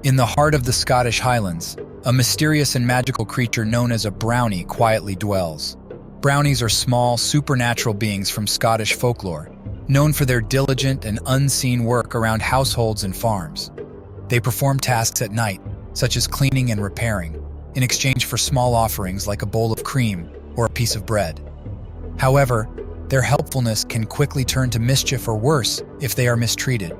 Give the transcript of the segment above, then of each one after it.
In the heart of the Scottish Highlands, a mysterious and magical creature known as a brownie quietly dwells. Brownies are small, supernatural beings from Scottish folklore, known for their diligent and unseen work around households and farms. They perform tasks at night, such as cleaning and repairing, in exchange for small offerings like a bowl of cream or a piece of bread. However, their helpfulness can quickly turn to mischief or worse if they are mistreated.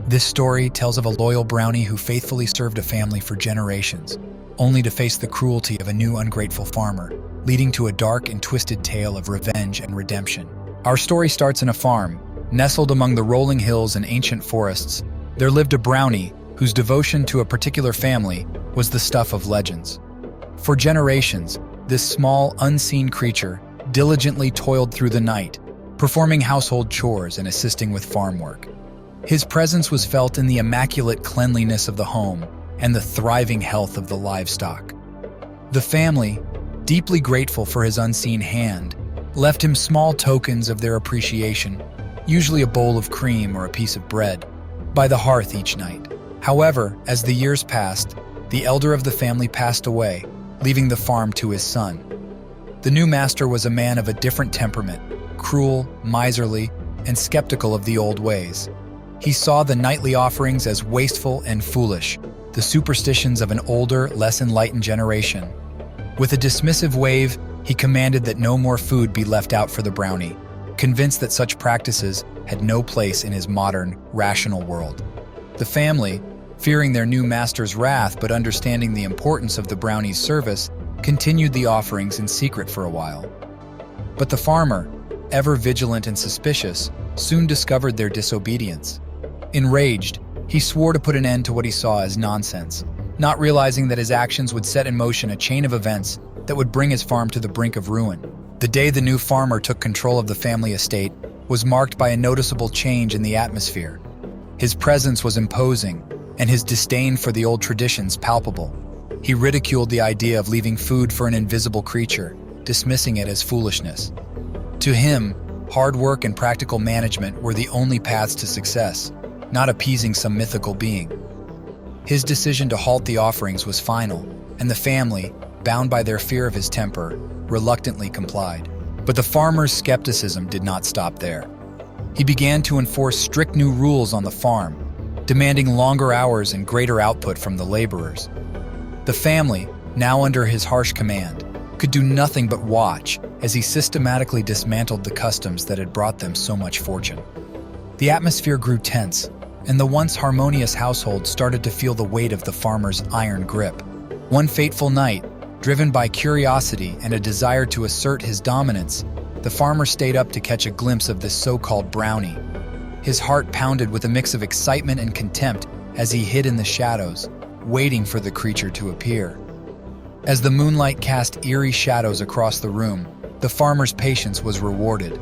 This story tells of a loyal brownie who faithfully served a family for generations, only to face the cruelty of a new ungrateful farmer, leading to a dark and twisted tale of revenge and redemption. Our story starts in a farm. Nestled among the rolling hills and ancient forests, there lived a brownie whose devotion to a particular family was the stuff of legends. For generations, this small, unseen creature diligently toiled through the night, performing household chores and assisting with farm work. His presence was felt in the immaculate cleanliness of the home and the thriving health of the livestock. The family, deeply grateful for his unseen hand, left him small tokens of their appreciation, usually a bowl of cream or a piece of bread, by the hearth each night. However, as the years passed, the elder of the family passed away, leaving the farm to his son. The new master was a man of a different temperament, cruel, miserly, and skeptical of the old ways. He saw the nightly offerings as wasteful and foolish, the superstitions of an older, less enlightened generation. With a dismissive wave, he commanded that no more food be left out for the brownie, convinced that such practices had no place in his modern, rational world. The family, fearing their new master's wrath but understanding the importance of the brownie's service, continued the offerings in secret for a while. But the farmer, ever vigilant and suspicious, soon discovered their disobedience. Enraged, he swore to put an end to what he saw as nonsense, not realizing that his actions would set in motion a chain of events that would bring his farm to the brink of ruin. The day the new farmer took control of the family estate was marked by a noticeable change in the atmosphere. His presence was imposing, and his disdain for the old traditions palpable. He ridiculed the idea of leaving food for an invisible creature, dismissing it as foolishness. To him, hard work and practical management were the only paths to success, not appeasing some mythical being. His decision to halt the offerings was final, and the family, bound by their fear of his temper, reluctantly complied. But the farmer's skepticism did not stop there. He began to enforce strict new rules on the farm, demanding longer hours and greater output from the laborers. The family, now under his harsh command, could do nothing but watch as he systematically dismantled the customs that had brought them so much fortune. The atmosphere grew tense, and the once harmonious household started to feel the weight of the farmer's iron grip. One fateful night, driven by curiosity and a desire to assert his dominance, the farmer stayed up to catch a glimpse of this so-called brownie. His heart pounded with a mix of excitement and contempt as he hid in the shadows, waiting for the creature to appear. As the moonlight cast eerie shadows across the room, the farmer's patience was rewarded.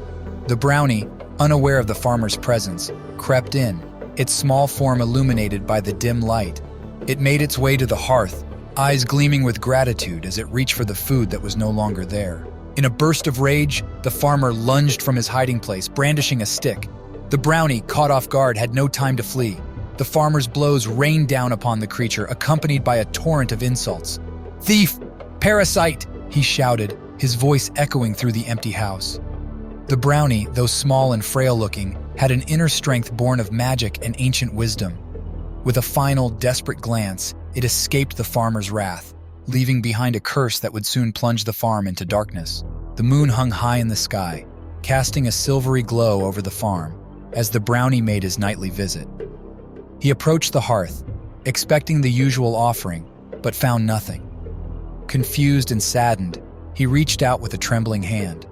The brownie, unaware of the farmer's presence, crept in, its small form illuminated by the dim light. It made its way to the hearth, eyes gleaming with gratitude as it reached for the food that was no longer there. In a burst of rage, the farmer lunged from his hiding place, brandishing a stick. The brownie, caught off guard, had no time to flee. The farmer's blows rained down upon the creature, accompanied by a torrent of insults. "Thief! Parasite!" he shouted, his voice echoing through the empty house. The brownie, though small and frail-looking, had an inner strength born of magic and ancient wisdom. With a final, desperate glance, it escaped the farmer's wrath, leaving behind a curse that would soon plunge the farm into darkness. The moon hung high in the sky, casting a silvery glow over the farm as the brownie made his nightly visit. He approached the hearth, expecting the usual offering, but found nothing. Confused and saddened, he reached out with a trembling hand.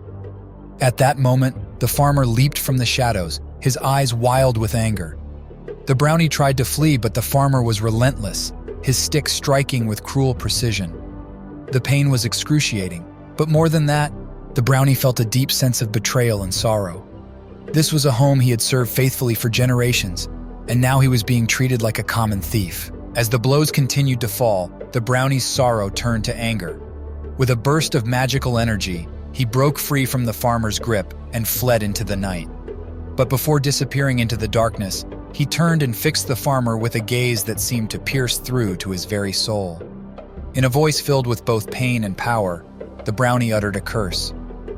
At that moment, the farmer leaped from the shadows, his eyes wild with anger. The brownie tried to flee, but the farmer was relentless, his stick striking with cruel precision. The pain was excruciating, but more than that, the brownie felt a deep sense of betrayal and sorrow. This was a home he had served faithfully for generations, and now he was being treated like a common thief. As the blows continued to fall, the brownie's sorrow turned to anger. With a burst of magical energy, he broke free from the farmer's grip and fled into the night. But before disappearing into the darkness, He turned and fixed the farmer with a gaze that seemed to pierce through to his very soul. In a voice filled with both pain and power, the brownie uttered a curse.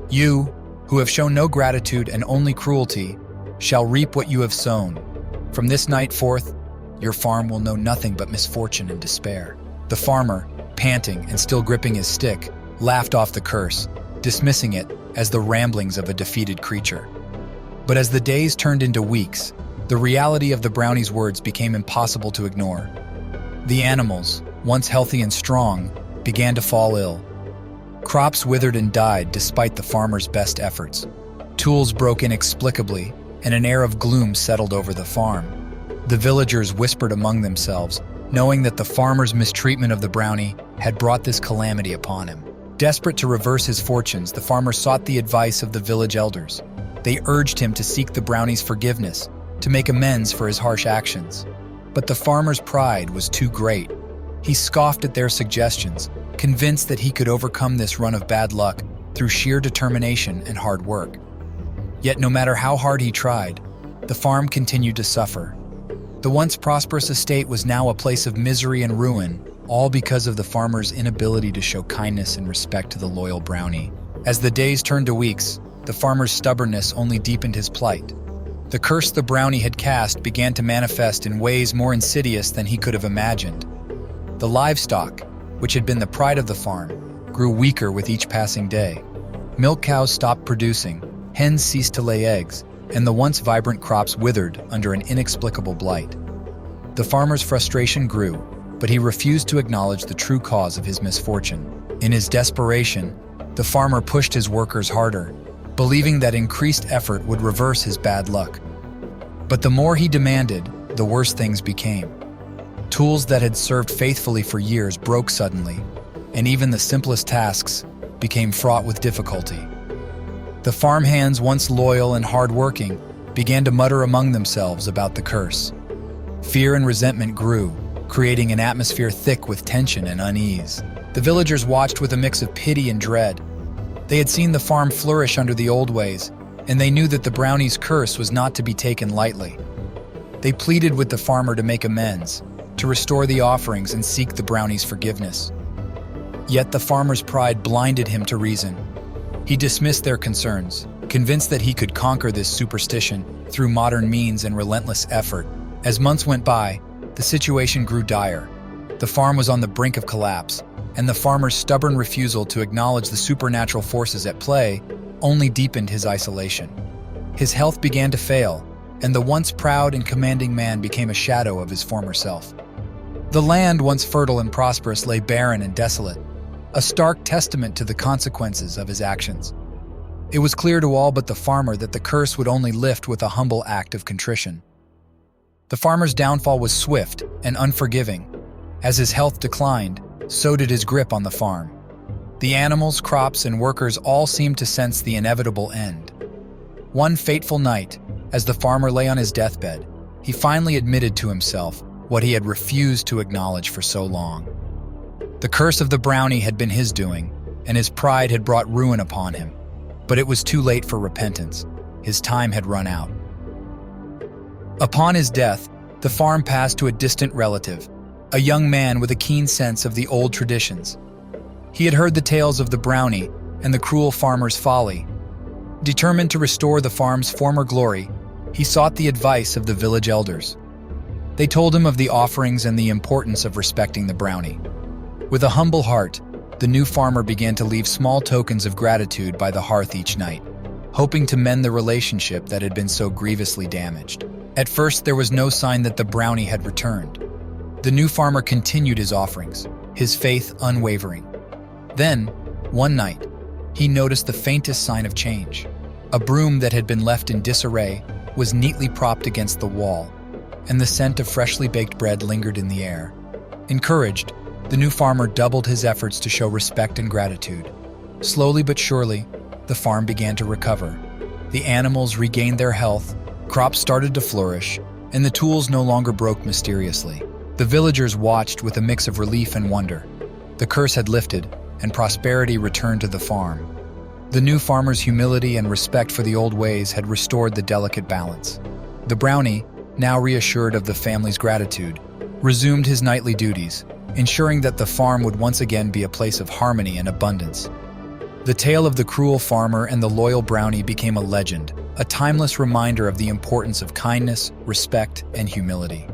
"You, who have shown no gratitude and only cruelty, shall reap what you have sown. From this night forth, your farm will know nothing but misfortune and despair." The farmer, panting and still gripping his stick, laughed off the curse, dismissing it as the ramblings of a defeated creature. But as the days turned into weeks, the reality of the brownie's words became impossible to ignore. The animals, once healthy and strong, began to fall ill. Crops withered and died despite the farmer's best efforts. Tools broke inexplicably, and an air of gloom settled over the farm. The villagers whispered among themselves, knowing that the farmer's mistreatment of the brownie had brought this calamity upon him. Desperate to reverse his fortunes, the farmer sought the advice of the village elders. They urged him to seek the brownie's forgiveness, to make amends for his harsh actions. But the farmer's pride was too great. He scoffed at their suggestions, convinced that he could overcome this run of bad luck through sheer determination and hard work. Yet no matter how hard he tried, the farm continued to suffer. The once prosperous estate was now a place of misery and ruin, all because of the farmer's inability to show kindness and respect to the loyal brownie. As the days turned to weeks, the farmer's stubbornness only deepened his plight. The curse the brownie had cast began to manifest in ways more insidious than he could have imagined. The livestock, which had been the pride of the farm, grew weaker with each passing day. Milk cows stopped producing, hens ceased to lay eggs, and the once vibrant crops withered under an inexplicable blight. The farmer's frustration grew, but he refused to acknowledge the true cause of his misfortune. In his desperation, the farmer pushed his workers harder, believing that increased effort would reverse his bad luck. But the more he demanded, the worse things became. Tools that had served faithfully for years broke suddenly, and even the simplest tasks became fraught with difficulty. The farmhands, once loyal and hard-working, began to mutter among themselves about the curse. Fear and resentment grew, creating an atmosphere thick with tension and unease. The villagers watched with a mix of pity and dread. They had seen the farm flourish under the old ways, and they knew that the brownie's curse was not to be taken lightly. They pleaded with the farmer to make amends, to restore the offerings and seek the brownie's forgiveness. Yet the farmer's pride blinded him to reason. He dismissed their concerns, convinced that he could conquer this superstition through modern means and relentless effort. As months went by, the situation grew dire. The farm was on the brink of collapse, and the farmer's stubborn refusal to acknowledge the supernatural forces at play only deepened his isolation. His health began to fail, and the once proud and commanding man became a shadow of his former self. The land, once fertile and prosperous, lay barren and desolate, a stark testament to the consequences of his actions. It was clear to all but the farmer that the curse would only lift with a humble act of contrition. The farmer's downfall was swift and unforgiving. As his health declined, so did his grip on the farm. The animals, crops, and workers all seemed to sense the inevitable end. One fateful night, as the farmer lay on his deathbed, he finally admitted to himself what he had refused to acknowledge for so long. The curse of the brownie had been his doing, and his pride had brought ruin upon him. But it was too late for repentance. His time had run out. Upon his death, the farm passed to a distant relative, a young man with a keen sense of the old traditions. He had heard the tales of the brownie and the cruel farmer's folly. Determined to restore the farm's former glory, he sought the advice of the village elders. They told him of the offerings and the importance of respecting the brownie. With a humble heart, the new farmer began to leave small tokens of gratitude by the hearth each night, hoping to mend the relationship that had been so grievously damaged. At first, there was no sign that the brownie had returned. The new farmer continued his offerings, his faith unwavering. Then, one night, he noticed the faintest sign of change. A broom that had been left in disarray was neatly propped against the wall, and the scent of freshly baked bread lingered in the air. Encouraged, the new farmer doubled his efforts to show respect and gratitude. Slowly but surely, the farm began to recover. The animals regained their health, crops started to flourish, and the tools no longer broke mysteriously. The villagers watched with a mix of relief and wonder. The curse had lifted, and prosperity returned to the farm. The new farmer's humility and respect for the old ways had restored the delicate balance. The brownie, now reassured of the family's gratitude, resumed his nightly duties, ensuring that the farm would once again be a place of harmony and abundance. The tale of the cruel farmer and the loyal Brownie became a legend, a timeless reminder of the importance of kindness, respect, and humility.